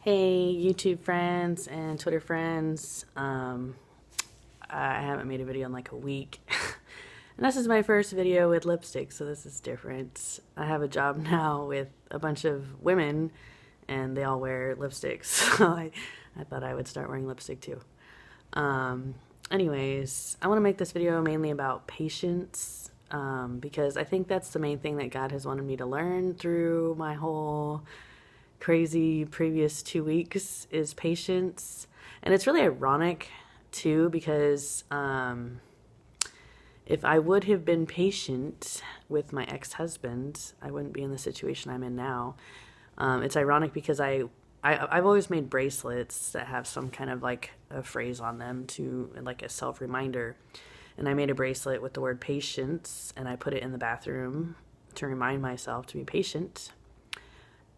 Hey, YouTube friends and Twitter friends. I haven't made a video in like a week. And this is my first video with lipstick, so this is different. I have a job now with a bunch of women, and they all wear lipsticks, so I thought I would start wearing lipstick too. Anyways, I want to make this video mainly about patience, because I think that's the main thing that God has wanted me to learn through my whole crazy previous 2 weeks is patience. And it's really ironic too, because if I would have been patient with my ex-husband, I wouldn't be in the situation I'm in now. It's ironic because I've always made bracelets that have some kind of like a phrase on them to like a self-reminder. And I made a bracelet with the word patience, and I put it in the bathroom to remind myself to be patient.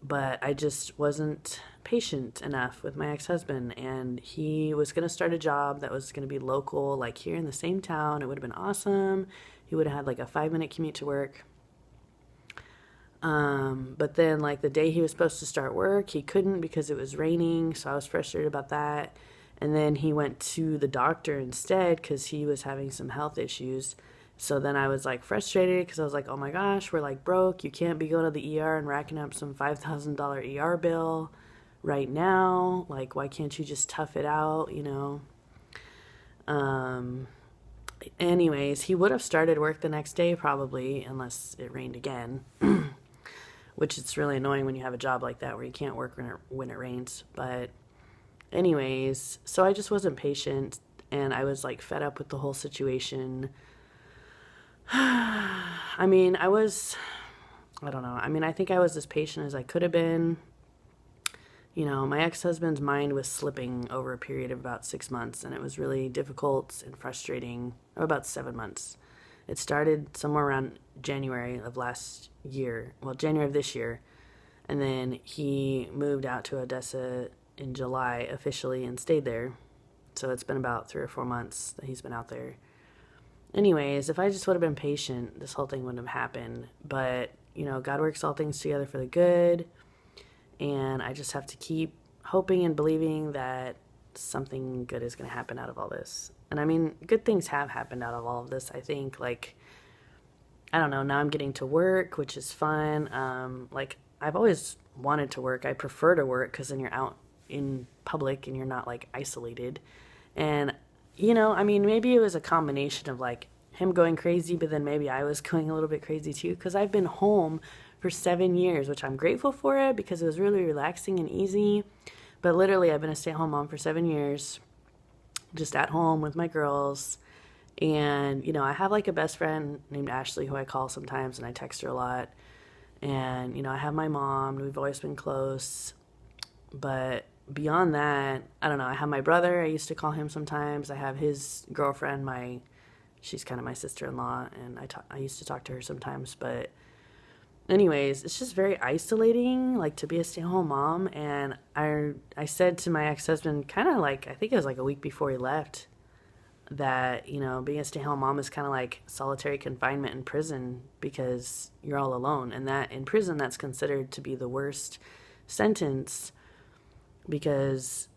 But I just wasn't patient enough with my ex-husband, and he was going to start a job that was going to be local, like here in the same town. It would have been awesome. He would have had like a 5-minute commute to work. But then like the day he was supposed to start work, he couldn't because it was raining, so I was frustrated about that. And then he went to the doctor instead because he was having some health issues. So then I was like frustrated because I was like, oh my gosh, we're like broke. You can't be going to the ER and racking up some $5,000 ER bill right now. Like, why can't you just tough it out, you know? Anyways, he would have started work the next day probably, unless it rained again, which it's really annoying when you have a job like that where you can't work when it rains. But anyways, so I just wasn't patient, and I was like fed up with the whole situation. I mean, I don't know. I mean, I think I was as patient as I could have been. You know, my ex-husband's mind was slipping over a period of about 6 months, and it was really difficult and frustrating. About 7 months. It started somewhere around January of last year. Well, January of this year. And then he moved out to Odessa in July officially and stayed there. So it's been about 3 or 4 months that he's been out there. Anyways, if I just would have been patient, this whole thing wouldn't have happened. But, you know, God works all things together for the good. And I just have to keep hoping and believing that something good is going to happen out of all this. And I mean, good things have happened out of all of this, I think. Like, I don't know, now I'm getting to work, which is fun. Like, I've always wanted to work. I prefer to work because then you're out in public and you're not, like, isolated. And you know, I mean, maybe it was a combination of like him going crazy, but then maybe I was going a little bit crazy too, because I've been home for 7 years, which I'm grateful for it because it was really relaxing and easy. But literally, I've been a stay-at-home mom for 7 years, just at home with my girls. And, you know, I have like a best friend named Ashley who I call sometimes, and I text her a lot. And, you know, I have my mom, and we've always been close. But beyond that, I don't know. I have my brother. I used to call him sometimes. I have his girlfriend. She's kind of my sister-in-law, and I used to talk to her sometimes. But anyways, it's just very isolating, like to be a stay-at-home mom. And I said to my ex-husband, kind of like, I think it was like a week before he left, that, you know, being a stay-at-home mom is kind of like solitary confinement in prison because you're all alone. And that in prison, that's considered to be the worst sentence. Because,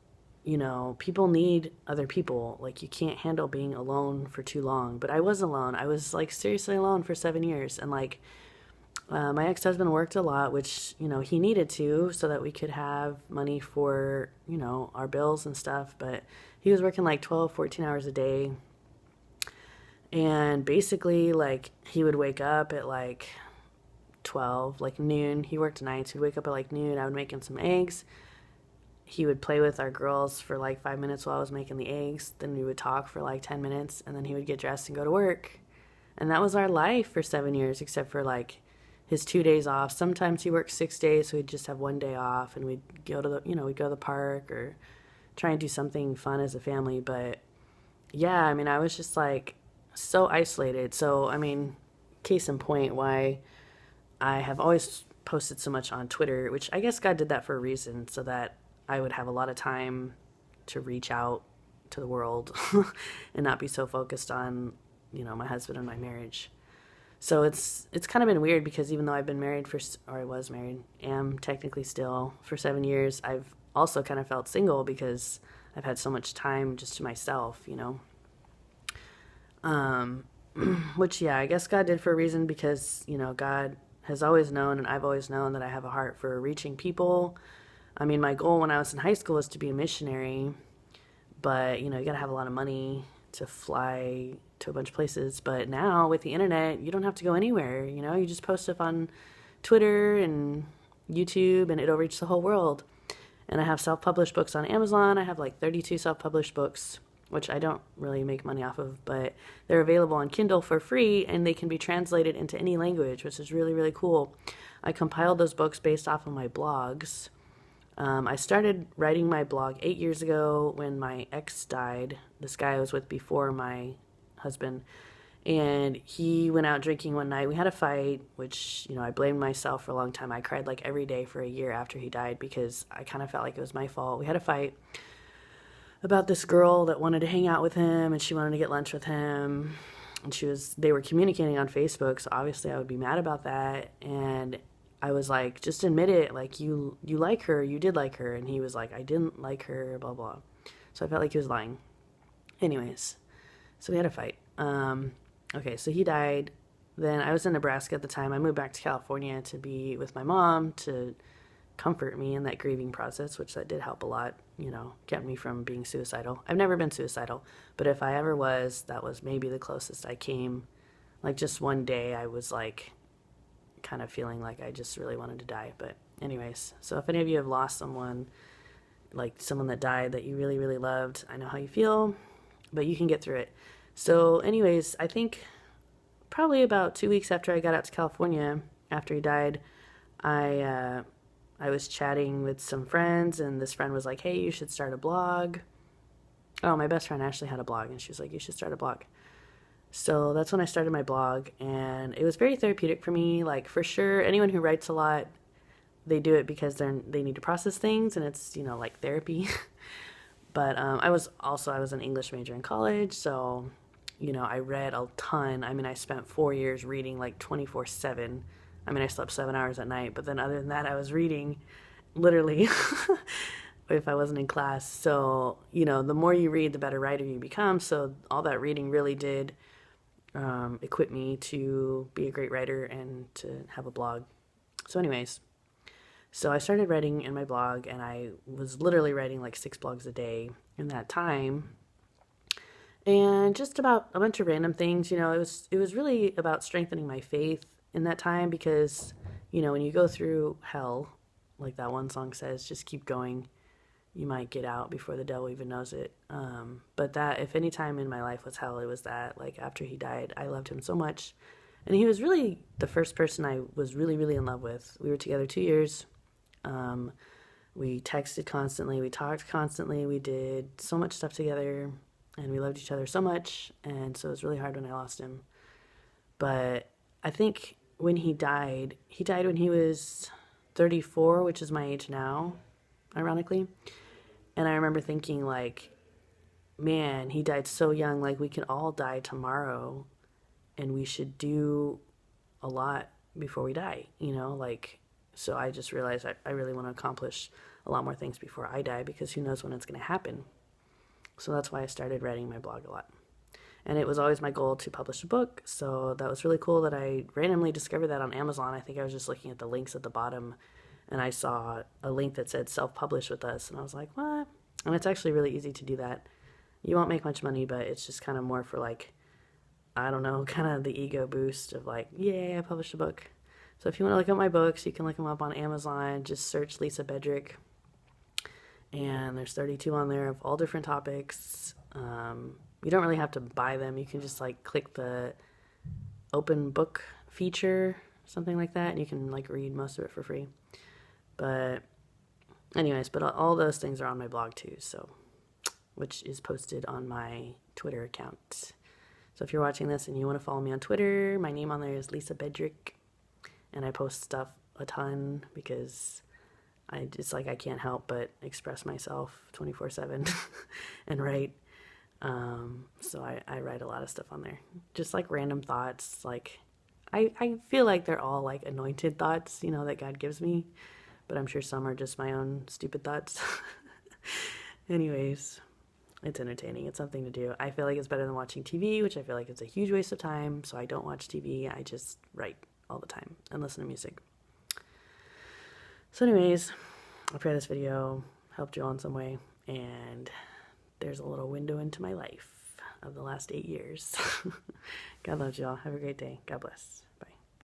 you know, people need other people. Like, you can't handle being alone for too long. But I was alone. I was, like, seriously alone for 7 years. And, like, my ex-husband worked a lot, which, you know, he needed to so that we could have money for, you know, our bills and stuff. But he was working, like, 12, 14 hours a day. And basically, like, he would wake up at, like, 12, like, noon. He worked nights. He'd wake up at, like, noon. I would make him some eggs. He would play with our girls for like 5 minutes while I was making the eggs. Then we would talk for like 10 minutes, and then he would get dressed and go to work. And that was our life for 7 years, except for like his 2 days off. Sometimes he worked 6 days, so we'd just have 1 day off, and we'd go to we'd go to the park or try and do something fun as a family. But yeah, I mean, I was just like so isolated. So, I mean, case in point, why I have always posted so much on Twitter, which I guess God did that for a reason, so that I would have a lot of time to reach out to the world and not be so focused on, you know, my husband and my marriage. So it's kind of been weird because even though I've been married am technically still for 7 years, I've also kind of felt single because I've had so much time just to myself, which, yeah, I guess God did for a reason because, God has always known, and I've always known that I have a heart for reaching people. I mean, my goal when I was in high school was to be a missionary, but, you got to have a lot of money to fly to a bunch of places. But now with the internet, you don't have to go anywhere, you just post stuff on Twitter and YouTube and it'll reach the whole world. And I have self-published books on Amazon. I have like 32 self-published books, which I don't really make money off of, but they're available on Kindle for free, and they can be translated into any language, which is really, really cool. I compiled those books based off of my blogs. I started writing my blog 8 years ago when my ex died, this guy I was with before my husband, and he went out drinking one night. We had a fight, which, I blamed myself for a long time. I cried like every day for a year after he died because I kind of felt like it was my fault. We had a fight about this girl that wanted to hang out with him, and she wanted to get lunch with him, and they were communicating on Facebook, so obviously I would be mad about that, and I was like, just admit it, like, you like her, you did like her, and he was like, I didn't like her, blah, blah, so I felt like he was lying. Anyways, so we had a fight. Okay, so he died, then I was in Nebraska at the time. I moved back to California to be with my mom, to comfort me in that grieving process, which that did help a lot, kept me from being suicidal. I've never been suicidal, but if I ever was, that was maybe the closest I came. Like just one day I was like kind of feeling like I just really wanted to die. But anyways, so if any of you have lost someone, like someone that died that you really, really loved, I know how you feel, but you can get through it. So anyways, I think probably about 2 weeks after I got out to California, after he died, I was chatting with some friends, and this friend was like, hey, you should start a blog. Oh, my best friend Ashley had a blog, and she was like, you should start a blog. So that's when I started my blog, and it was very therapeutic for me. Like, for sure, anyone who writes a lot, they do it because they need to process things, and it's, like therapy. But I was an English major in college, so, I read a ton. I mean, I spent 4 years reading like 24/7. I mean, I slept 7 hours at night, but then other than that, I was reading literally if I wasn't in class. So, the more you read, the better writer you become. So all that reading really did equip me to be a great writer and to have a blog. So anyways, so I started writing in my blog, and I was literally writing like 6 blogs a day in that time. And just about a bunch of random things, it was really about strengthening my faith in that time because, when you go through hell, like that one song says, just keep going. You might get out before the devil even knows it. But that, if any time in my life was hell, it was that. Like, after he died, I loved him so much. And he was really the first person I was really, really in love with. We were together 2 years. We texted constantly. We talked constantly. We did so much stuff together. And we loved each other so much. And so it was really hard when I lost him. But I think when he died when he was 34, which is my age now, ironically. And I remember thinking, like, man, he died so young. Like, we can all die tomorrow, and we should do a lot before we die, so I just realized I really want to accomplish a lot more things before I die, because who knows when it's going to happen. So that's why I started writing my blog a lot. And it was always my goal to publish a book, so that was really cool that I randomly discovered that on Amazon. I think I was just looking at the links at the bottom, and I saw a link that said self-publish with us, and I was like, what? And it's actually really easy to do that. You won't make much money, but it's just kind of more for, like, I don't know, kind of the ego boost of like, yay, I published a book. So if you want to look at my books, you can look them up on Amazon. Just search Davis-Bedrick, and there's 32 on there of all different topics. You don't really have to buy them. You can just like click the open book feature, something like that, and you can like read most of it for free. But anyways, but all those things are on my blog too, so, which is posted on my Twitter account. So if you're watching this and you want to follow me on Twitter, my name on there is Davis-Bedrick, and I post stuff a ton because it's like I can't help but express myself 24/7 and write. So I write a lot of stuff on there, just like random thoughts. Like I feel like they're all like anointed thoughts, that God gives me, but I'm sure some are just my own stupid thoughts. Anyways, it's entertaining. It's something to do. I feel like it's better than watching TV, which I feel like it's a huge waste of time, so I don't watch TV. I just write all the time and listen to music. So anyways, I pray this video helped you all in some way, and there's a little window into my life of the last 8 years. God loves you all. Have a great day. God bless.